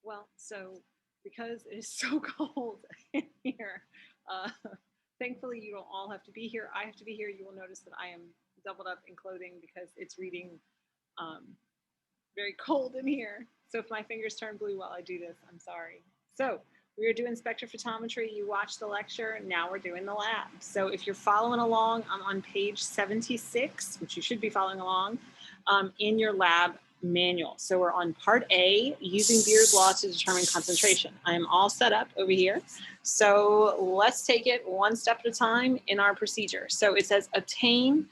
Well, so because it is so cold in here, thankfully you don't all have to be here. I have to be here. You will notice that I am doubled up in clothing because it's reading very cold in here. So if my fingers turn blue while I do this, I'm sorry. So we were doing spectrophotometry. You watched the lecture. Now we're doing the lab. So if you're following along, I'm on page 76, which you should be following along in your lab manual. So we're on part A, using Beer's law to determine concentration. I am all set up over here. So let's take it one step at a time in our procedure. So it says obtain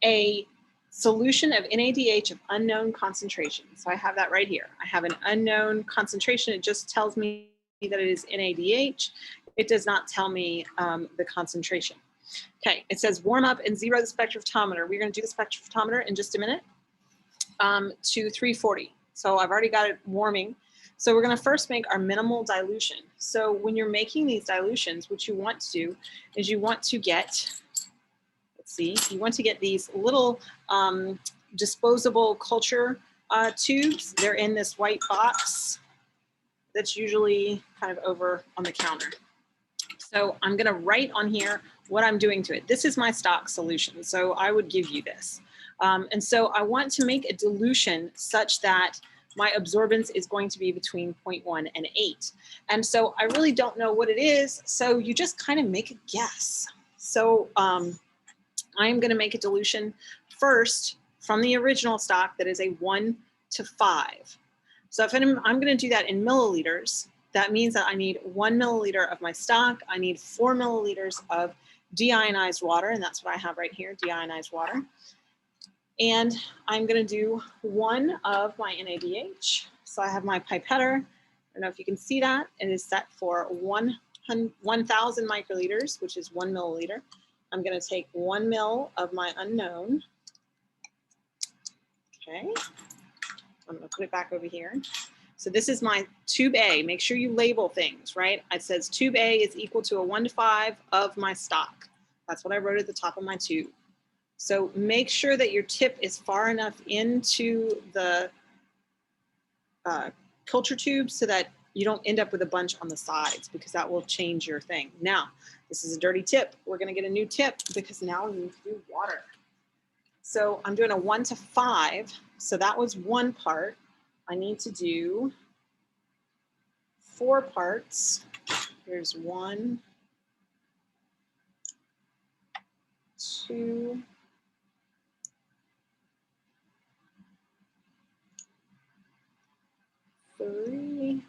a solution of NADH of unknown concentration. So I have that right here. I have an unknown concentration. It just tells me that it is NADH. It does not tell me the concentration. Okay, it says warm up and zero the spectrophotometer. We're going to do the spectrophotometer in just a minute to 340. So I've already got it warming. So we're going to first make our minimal dilution. So when you're making these dilutions, what you want to do is you want to get, you want to get these little disposable culture tubes. They're in this white box that's usually kind of over on the counter. So I'm going to write on here what I'm doing to it. This is my stock solution, so I would give you this. And so I want to make a dilution such that my absorbance is going to be between 0.1 and 8. And so I really don't know what it is, so you just kind of make a guess. So I'm going to make a dilution first from the original stock that is a 1 to 5. So if I'm going to do that in milliliters, that means that I need 1 milliliter of my stock. I need 4 milliliters of deionized water, and that's what I have right here, deionized water. And I'm going to do 1 of my NADH. So I have my pipetter. I don't know if you can see that. It is set for 1,000 microliters, which is 1 milliliter. I'm going to take 1 mil of my unknown. Okay. I'm going to put it back over here. So this is my tube A. Make sure you label things, right? It says tube A is equal to a 1 to 5 of my stock. That's what I wrote at the top of my tube. So make sure that your tip is far enough into the culture tube so that you don't end up with a bunch on the sides, because that will change your thing. Now, this is a dirty tip. We're going to get a new tip because now we need to do water. So I'm doing a 1 to 5. So that was one part. I need to do 4 parts. Here's 1, 2, 3,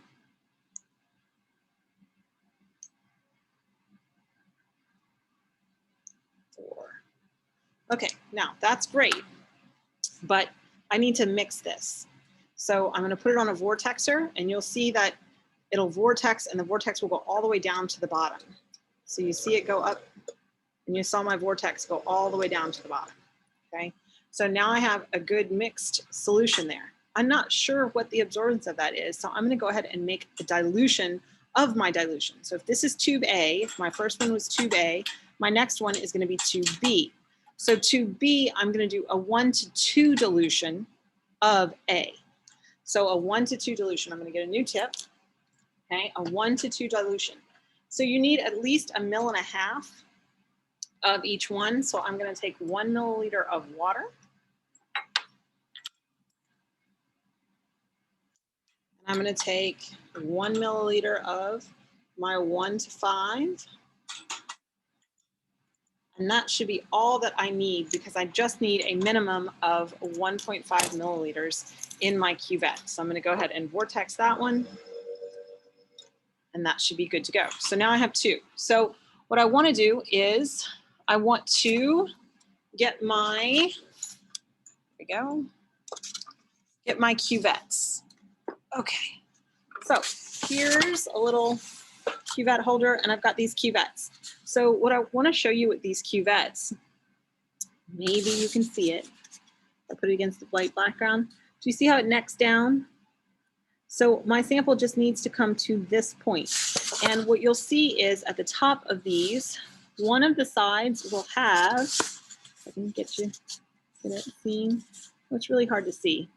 4. Okay, now that's great, but I need to mix this. So I'm going to put it on a vortexer, and you'll see that it'll vortex, and the vortex will go all the way down to the bottom. So you see it go up, and you saw my vortex go all the way down to the bottom. Okay, so now I have a good mixed solution there. I'm not sure what the absorbance of that is, so I'm going to go ahead and make a dilution of my dilution. So if this is tube A, if my first one was tube A, my next one is going to be tube B. So tube B, I'm going to do a 1 to 2 dilution of A. So a 1 to 2 dilution. I'm going to get a new tip. Okay, a 1 to 2 dilution. So you need at least 1.5 mils of each one. So I'm going to take 1 milliliter of water. And I'm going to take 1 milliliter of my 1 to 5. And that should be all that I need, because I just need a minimum of 1.5 milliliters in my cuvette. So I'm going to go ahead and vortex that one. And that should be good to go. So now I have 2. So what I want to do is I want to get my, there we go, get my cuvettes. Okay, so here's a little cuvette holder, and I've got these cuvettes. So what I want to show you with these cuvettes, maybe you can see it. I put it against the white background. Do you see how it necks down? So my sample just needs to come to this point. And what you'll see is at the top of these, one of the sides will have, if I can get it seen. It's really hard to see.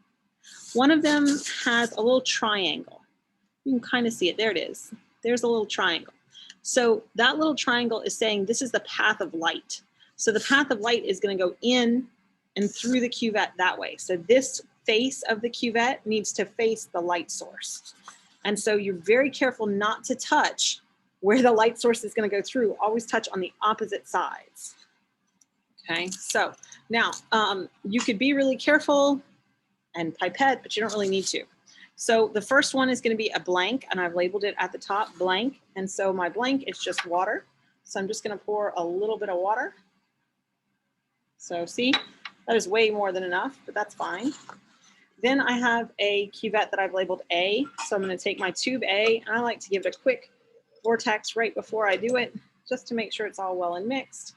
One of them has a little triangle. You can kind of see it. There it is. There's a little triangle. So that little triangle is saying this is the path of light. So the path of light is going to go in and through the cuvette that way. So this face of the cuvette needs to face the light source. And so you're very careful not to touch where the light source is going to go through. Always touch on the opposite sides. Okay, so now you could be really careful and pipette, but you don't really need to. So the first one is going to be a blank, and I've labeled it at the top blank. And so my blank is just water. So I'm just going to pour a little bit of water. So see, that is way more than enough, but that's fine. Then I have a cuvette that I've labeled A. So I'm going to take my tube A, and I like to give it a quick vortex right before I do it, just to make sure it's all well and mixed.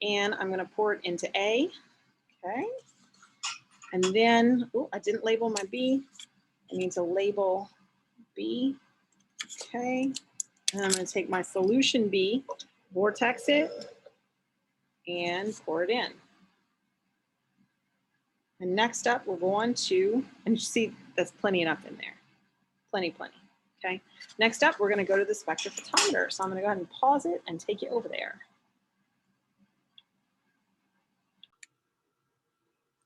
And I'm going to pour it into A. Okay. And then, oh, I didn't label my B. I need to label B. Okay. And I'm going to take my solution B, vortex it, and pour it in. And next up, we'll go on to, and you see that's plenty enough in there. Plenty. Okay. Next up, we're going to go to the spectrophotometer. So I'm going to go ahead and pause it and take you over there.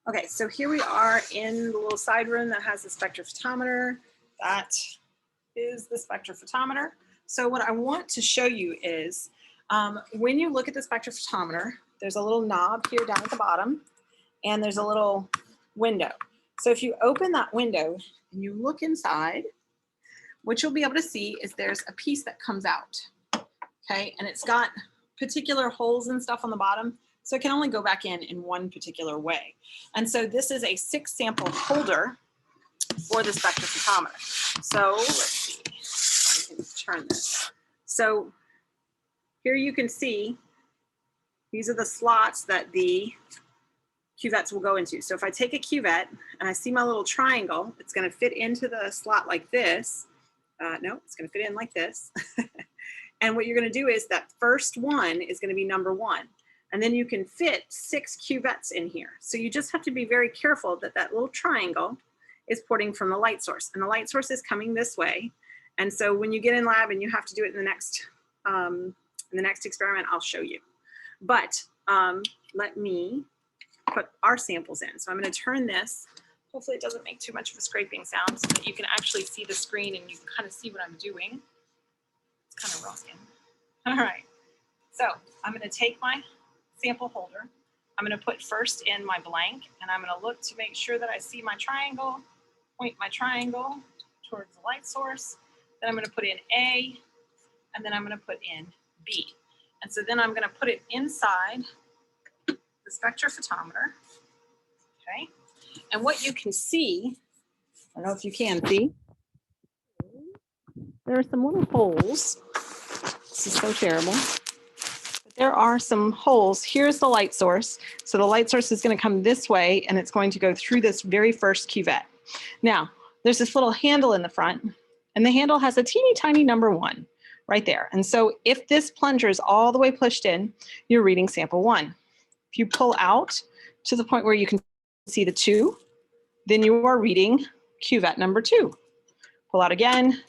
Okay, so here we are in the little side room that has the spectrophotometer. That is the spectrophotometer. So what I want to show you is when you look at the spectrophotometer, there's a little knob here down at the bottom, and there's a little window. So if you open that window and you look inside, what you'll be able to see is there's a piece that comes out, okay? And it's got particular holes and stuff on the bottom. So it can only go back in one particular way. And so this is a 6 sample holder for the spectrophotometer. So let's see if I can turn this. So here you can see these are the slots that the cuvettes will go into. So if I take a cuvette and I see my little triangle, it's going to fit into the slot like this. No, it's going to fit in like this. And what you're going to do is that first one is going to be number 1. And then you can fit 6 cuvettes in here. So you just have to be very careful that that little triangle is porting from the light source. And the light source is coming this way. And so when you get in lab and you have to do it in the next experiment, I'll show you. But let me put our samples in. So I'm going to turn this. Hopefully it doesn't make too much of a scraping sound so that you can actually see the screen and you can kind of see what I'm doing. It's kind of rocking. All right. So I'm going to take my sample holder. I'm going to put first in my blank, and I'm going to look to make sure that I see my triangle, point my triangle towards the light source. Then I'm going to put in A, and then I'm going to put in B. And so then I'm going to put it inside the spectrophotometer. Okay. And what you can see, I don't know if you can see, there are some little holes. This is so terrible. There are some holes. Here's the light source. So the light source is going to come this way, and it's going to go through this very first cuvette. Now, there's this little handle in the front, and the handle has a teeny tiny number 1 right there. And so if this plunger is all the way pushed in, you're reading sample 1. If you pull out to the point where you can see the 2, then you are reading cuvette number 2. Pull out again,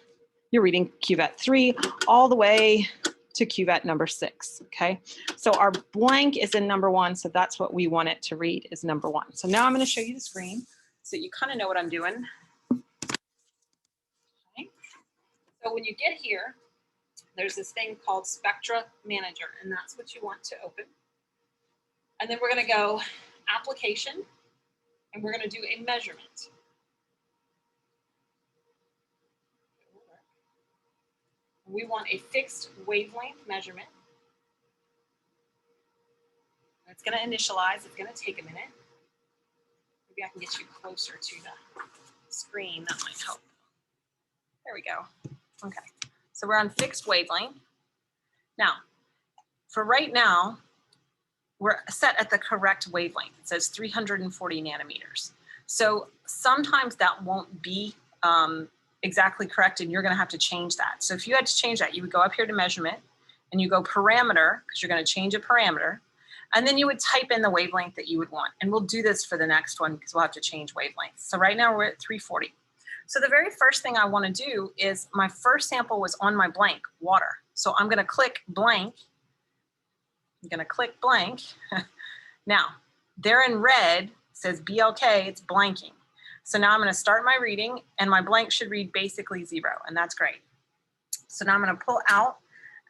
you're reading cuvette 3 all the way to cuvette number 6, okay? So our blank is in number 1, so that's what we want it to read is number 1. So now I'm gonna show you the screen so you kind of know what I'm doing. Okay. So when you get here, there's this thing called Spectra Manager, and that's what you want to open. And then we're gonna go application, and we're gonna do a measurement. We want a fixed wavelength measurement. It's going to initialize. It's going to take a minute. Maybe I can get you closer to the screen. That might help. There we go. Okay. So we're on fixed wavelength. Now, for right now, we're set at the correct wavelength. It says 340 nanometers. So sometimes that won't be exactly correct, and you're going to have to change that. So if you had to change that, you would go up here to measurement, and you go parameter, because you're going to change a parameter, and then you would type in the wavelength that you would want. And we'll do this for the next one because we'll have to change wavelengths. So right now we're at 340. So the very first thing I want to do is my first sample was on my blank, water. So I'm going to click blank. I'm going to click blank. Now, there in red says BLK, it's blanking. So now I'm going to start my reading, and my blank should read basically 0, and that's great. So now I'm going to pull out,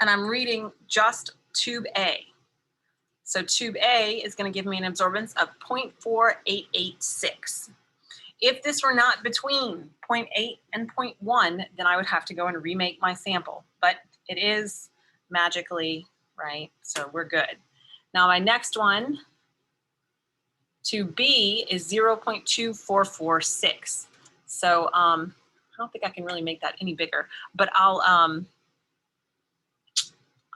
and I'm reading just tube A. So tube A is going to give me an absorbance of 0.4886. If this were not between 0.8 and 0.1, then I would have to go and remake my sample, but it is magically right, so we're good. Now my next one, tube B, is 0.2446. So I don't think I can really make that any bigger, but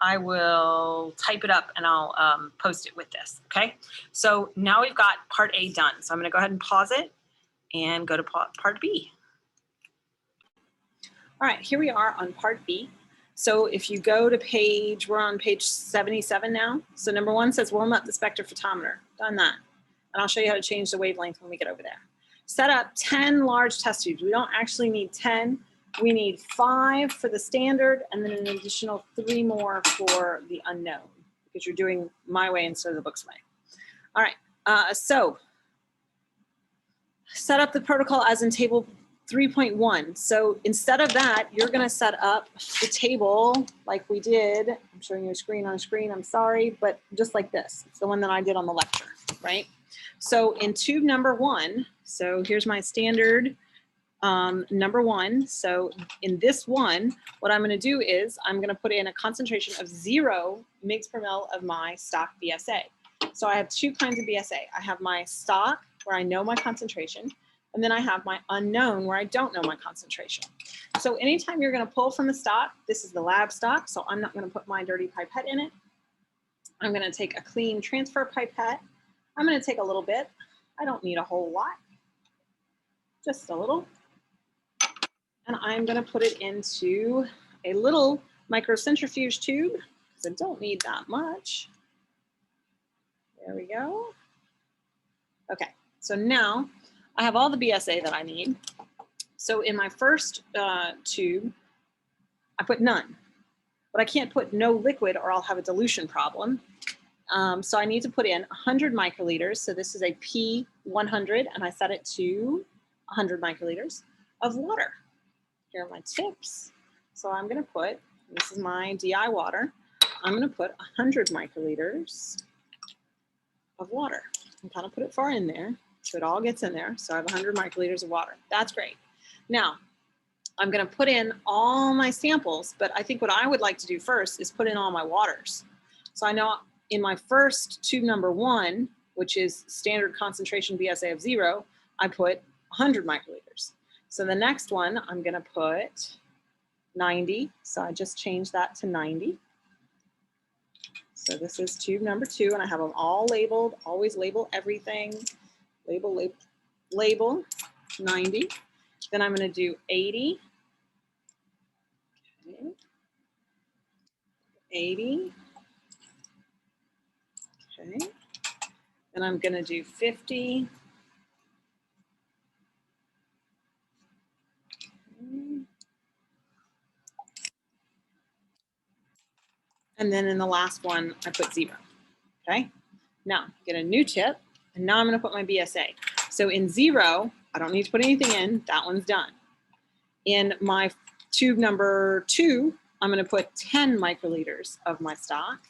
I will type it up and I'll post it with this, okay? So now we've got part A done. So I'm gonna go ahead and pause it and go to part B. All right, here we are on part B. So if you go to we're on page 77 now. So number 1 says warm up the spectrophotometer. Done that. And I'll show you how to change the wavelength when we get over there. Set up 10 large test tubes. We don't actually need 10. We need 5 for the standard and then an additional 3 more for the unknown because you're doing my way instead of the book's way. All right, so set up the protocol as in table 3.1. So instead of that, you're going to set up the table like we did. I'm showing you a screen on a screen. I'm sorry, but just like this. It's the one that I did on the lecture, right? So in tube number 1, so here's my standard number 1. So in this one, what I'm going to do is I'm going to put in a concentration of 0 mg per mil of my stock BSA. So I have 2 kinds of BSA. I have my stock where I know my concentration, and then I have my unknown where I don't know my concentration. So anytime you're going to pull from a stock, this is the lab stock, so I'm not going to put my dirty pipette in it. I'm going to take a clean transfer pipette. I'm going to take a little bit. I don't need a whole lot, just a little. And I'm going to put it into a little microcentrifuge tube because I don't need that much. There we go. Okay, so now I have all the BSA that I need. So in my first tube, I put none, but I can't put no liquid or I'll have a dilution problem. So I need to put in 100 microliters. So this is a P100 and I set it to 100 microliters of water. Here are my tips. So I'm gonna put, this is my DI water, I'm gonna put 100 microliters of water and kind of put it far in there so it all gets in there. So I have 100 microliters of water. That's great. Now, I'm gonna put in all my samples, but I think what I would like to do first is put in all my waters. So I know in my first tube number 1, which is standard concentration BSA of 0, I put 100 microliters. So the next one, I'm gonna put 90. So I just changed that to 90. So this is tube number 2, and I have them all labeled. Always label everything. Label, label, label, 90. Then I'm gonna do 80. Okay. 80. Okay. Then I'm gonna do 50. And then in the last one, I put 0, okay? Now, get a new tip, and now I'm gonna put my BSA. So in 0, I don't need to put anything in, that one's done. In my tube number 2, I'm gonna put 10 microliters of my stock.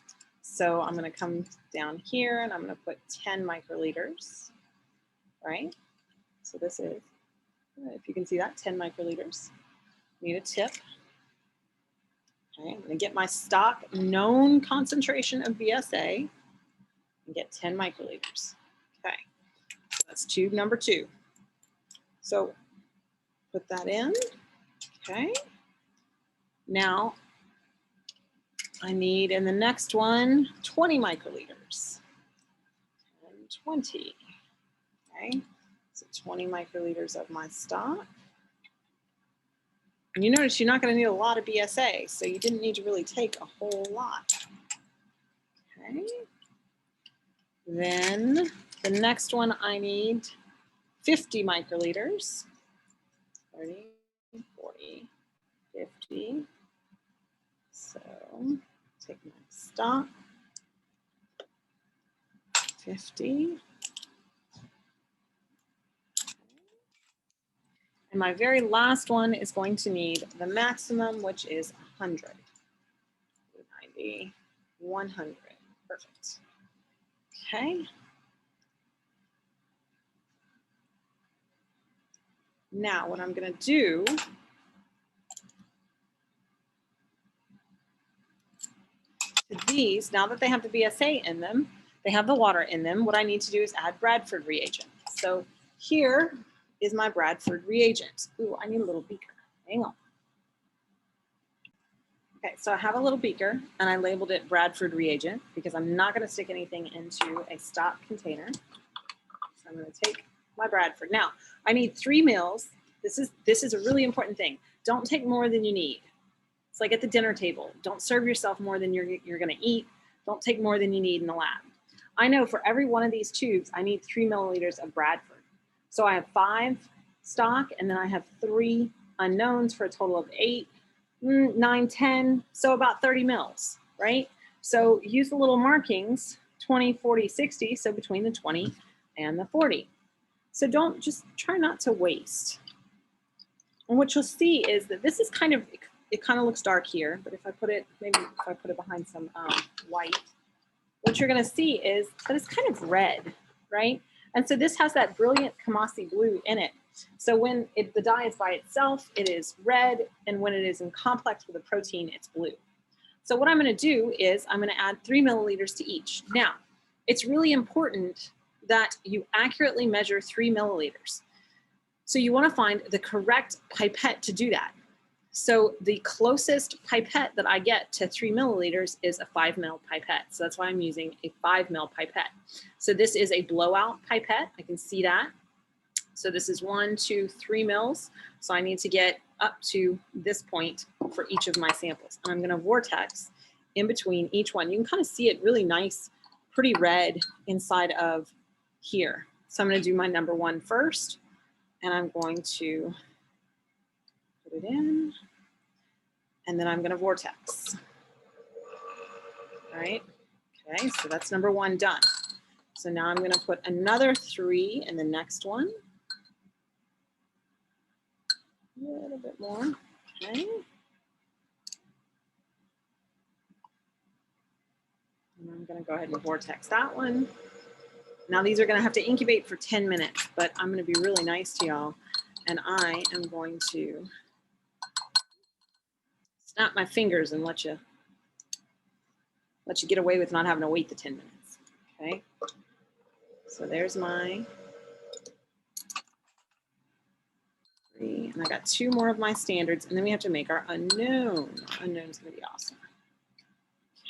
So I'm gonna come down here and I'm gonna put 10 microliters, right? So this is, if you can see that, 10 microliters. Need a tip. Okay, I'm gonna get my stock known concentration of BSA and get 10 microliters. Okay, so that's tube number 2. So put that in, okay. Now I need in the next one, 20 microliters, and 20, okay. So 20 microliters of my stock. And you notice you're not going to need a lot of BSA, so you didn't need to really take a whole lot. Okay. Then the next one I need 50 microliters 30, 40, 50. So take my stock, 50. And my very last one is going to need the maximum, which is 100. 90, 100. Perfect. Okay. Now what I'm going to do to these, now that they have the BSA in them, they have the water in them, what I need to do is add Bradford reagent. So here is my Bradford reagent. Ooh, I need a little beaker. Hang on. Okay, so I have a little beaker and I labeled it Bradford reagent because I'm not going to stick anything into a stock container. So I'm going to take my Bradford. Now, I need 3 mils. This is a really important thing. Don't take more than you need. It's like at the dinner table. Don't serve yourself more than you're going to eat. Don't take more than you need in the lab. I know for every one of these tubes, I need 3 milliliters of Bradford. So I have 5 stock, and then I have 3 unknowns for a total of 8, 9, 10, so about 30 mils, right? So use the little markings, 20, 40, 60, so between the 20 and the 40. So don't, just try not to waste. And what you'll see is that this is kind of, it kind of looks dark here, but if I put it, maybe if I put it behind some white, what you're gonna see is that it's kind of red, right? And so this has that brilliant Kamasi blue in it. So when the dye is by itself, it is red, and when it is in complex with a protein, it's blue. So what I'm gonna do is I'm gonna add 3 milliliters to each. Now, it's really important that you accurately measure 3 milliliters. So you wanna find the correct pipette to do that. So the closest pipette that I get to 3 milliliters is a 5 mil pipette. So that's why I'm using a 5 mil pipette. So this is a blowout pipette. I can see that. So this is 1, 2, 3 mils. So I need to get up to this point for each of my samples. And I'm gonna vortex in between each one. You can kind of see it really nice, pretty red inside of here. So I'm gonna do my number 1 first, and I'm going to put it in, and then I'm gonna vortex. All right, okay, so that's number 1 done. So now I'm gonna put another 3 in the next one. A little bit more, okay. And I'm gonna go ahead and vortex that one. Now these are gonna have to incubate for 10 minutes, but I'm gonna be really nice to y'all, and I am going to snap my fingers and let you get away with not having to wait the 10 minutes, okay? So there's my 3, and I got 2 more of my standards, and then we have to make our unknown. Unknown's gonna be awesome.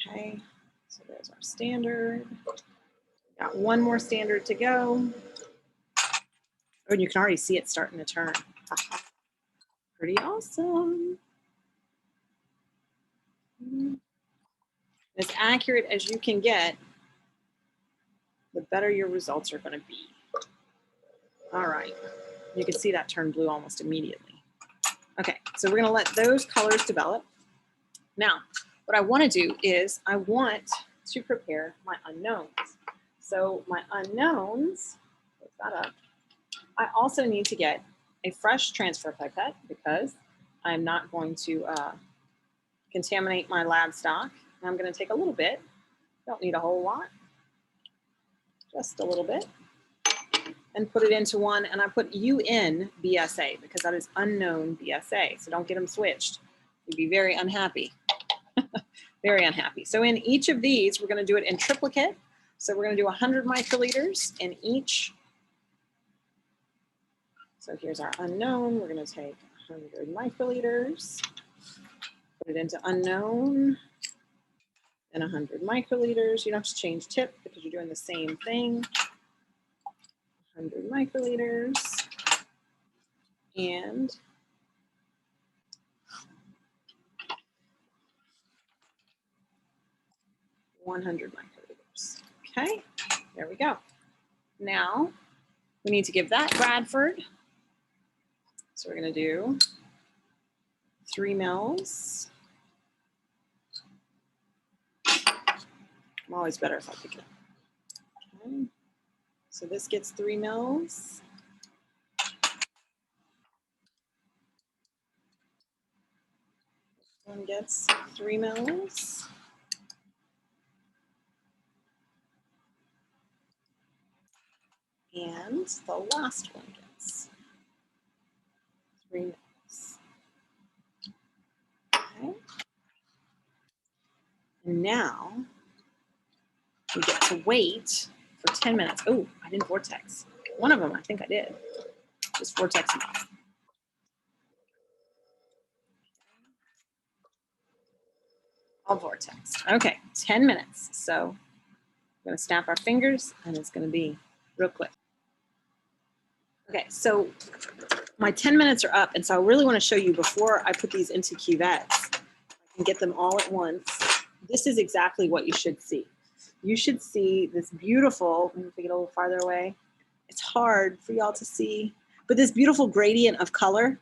Okay, so there's our standard. Got 1 more standard to go. Oh, and you can already see it starting to turn. Pretty awesome. As accurate as you can get, the better your results are gonna be. All right, you can see that turn blue almost immediately. Okay, so we're gonna let those colors develop. Now, what I wanna do is I want to prepare my unknowns. So my unknowns, put that up. I also need to get a fresh transfer pipette because I'm not going to contaminate my lab stock. And I'm gonna take a little bit, don't need a whole lot, just a little bit, and put it into one, and I put UN BSA because that is unknown BSA, so don't get them switched. You'd be very unhappy, very unhappy. So in each of these, we're gonna do it in triplicate. So we're gonna do 100 microliters in each. So here's our unknown. We're gonna take 100 microliters, put it into unknown, and 100 microliters. You don't have to change tip because you're doing the same thing. 100 microliters and 100 microliters. Okay, there we go. Now we need to give that Bradford So we're going to do 3 mils. I'm always better if I pick it up. Okay. So this gets 3 mils. This one gets 3 mils. And the last one gets 3 mils. Okay. And now we get to wait for 10 minutes. Oh, I didn't vortex. One of them, I think I did. Just vortex them off. All vortex. Okay, 10 minutes. So we're going to snap our fingers and it's going to be real quick. Okay, so my 10 minutes are up, and so I really want to show you before I put these into cuvettes and get them all at once. This is exactly what you should see. You should see this beautiful, let me take it a little farther away. It's hard for y'all to see, but this beautiful gradient of color.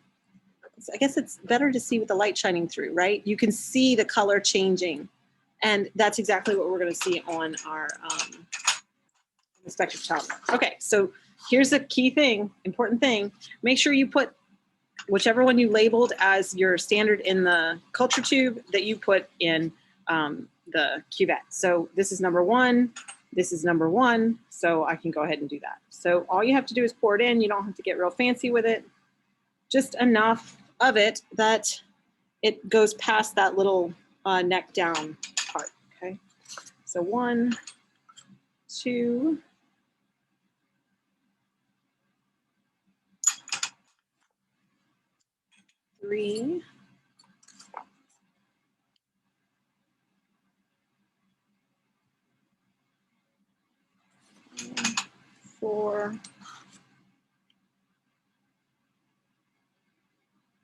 I guess it's better to see with the light shining through, right? You can see the color changing, and that's exactly what we're going to see on our spectrophotometer. Okay, so here's a key thing, important thing. Make sure you put whichever one you labeled as your standard in the culture tube that you put in the cuvette. So this is number 1, this is number 1, so I can go ahead and do that. So all you have to do is pour it in. You don't have to get real fancy with it. Just enough of it that it goes past that little neck down part, okay? So 1, 2, 3, 4.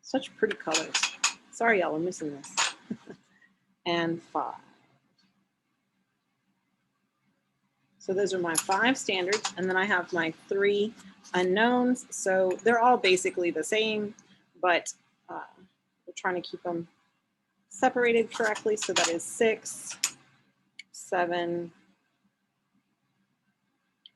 Such pretty colors. Sorry, y'all, I'm missing this. And 5. So those are my 5 standards, and then I have my 3 unknowns. So they're all basically the same, but we're trying to keep them separated correctly. So that is 6, 7.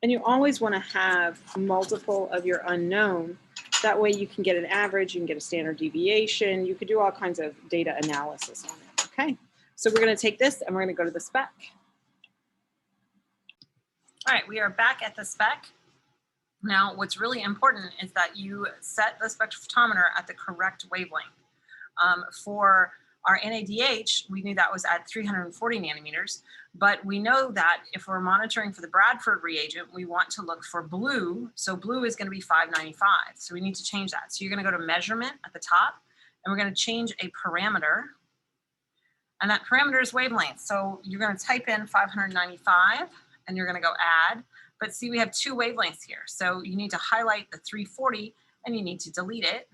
And you always want to have multiple of your unknown. That way you can get an average, you can get a standard deviation, you could do all kinds of data analysis on it. Okay, so we're going to take this and we're going to go to the spec. All right, we are back at the spec. Now, what's really important is that you set the spectrophotometer at the correct wavelength. For our NADH, we knew that was at 340 nanometers, but we know that if we're monitoring for the Bradford reagent, we want to look for blue. So blue is going to be 595. So we need to change that. So you're going to go to measurement at the top, and we're going to change a parameter. And that parameter is wavelength. So you're going to type in 595, and you're going to go add. But see, we have 2 wavelengths here. So you need to highlight the 340, and you need to delete it.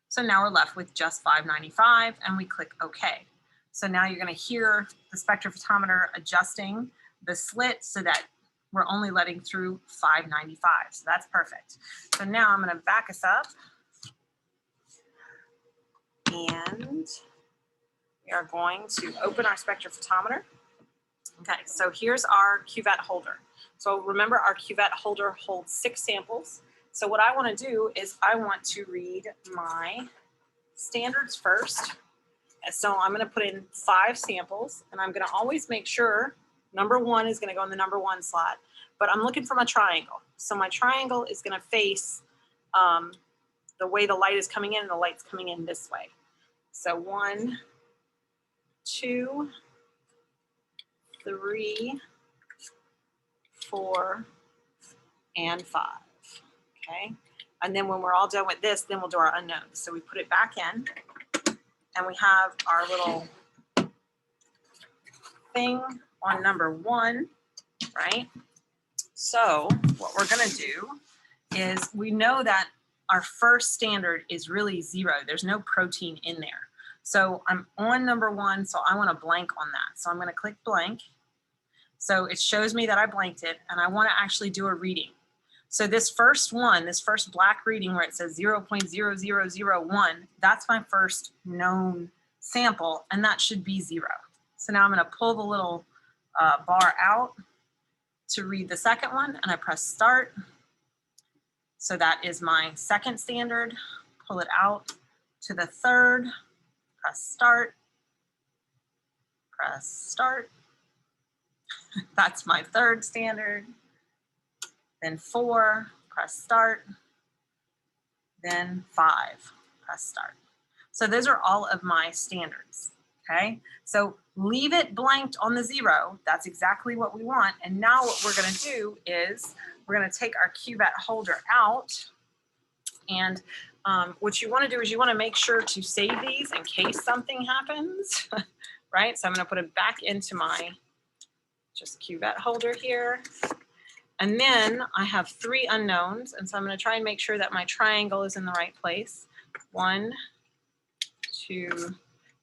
So now we're left with just 595, and we click OK. So now you're going to hear the spectrophotometer adjusting the slit so that we're only letting through 595. So that's perfect. So now I'm going to back us up. And we are going to open our spectrophotometer. Okay, so here's our cuvette holder. So remember, our cuvette holder holds 6 samples. So what I want to do is I want to read my standards first. So I'm going to put in 5 samples, and I'm going to always make sure number 1 is going to go in the number 1 slot. But I'm looking for my triangle. So my triangle is going to face the way the light is coming in, and the light's coming in this way. So 1, 2, 3, 4, and 5. Okay, and then when we're all done with this, then we'll do our unknowns. So we put it back in, and we have our little thing on number 1, right? So what we're going to do is we know that our first standard is really 0. There's no protein in there. So I'm on number 1, so I want to blank on that. So I'm going to click blank. So it shows me that I blanked it, and I want to actually do a reading. So this first one, this first black reading where it says 0.0001, that's my first known sample, and that should be 0. So now I'm going to pull the little bar out to read the second one, and I press start. So that is my second standard. Pull it out to the third, press start, press start. That's my third standard. Then 4, press start. Then 5, press start. So those are all of my standards, okay? So leave it blanked on the 0. That's exactly what we want. And now what we're gonna do is we're gonna take our Cuvette holder out, and what you wanna do is you wanna make sure to save these in case something happens, right? So I'm gonna put it back into my just Cuvette holder here. And then I have 3 unknowns, and so I'm going to try and make sure that my triangle is in the right place. 1, 2,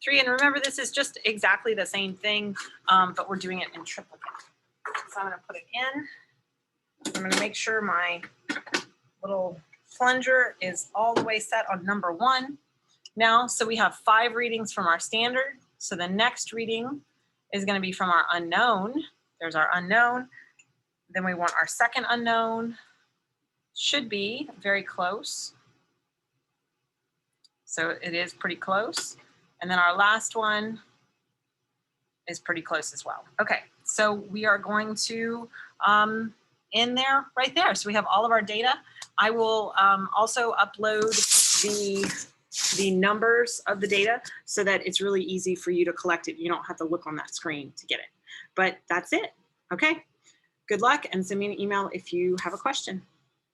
3. And remember, this is just exactly the same thing, but we're doing it in triplicate. So I'm going to put it in. I'm going to make sure my little plunger is all the way set on number 1. Now, so we have 5 readings from our standard. So the next reading is going to be from our unknown. There's our unknown. Then we want our second unknown, should be very close. So it is pretty close. And then our last one is pretty close as well. Okay, so we are going to end there, right there. So we have all of our data. I will also upload the numbers of the data so that it's really easy for you to collect it. You don't have to look on that screen to get it. But that's it, okay? Good luck, and send me an email if you have a question.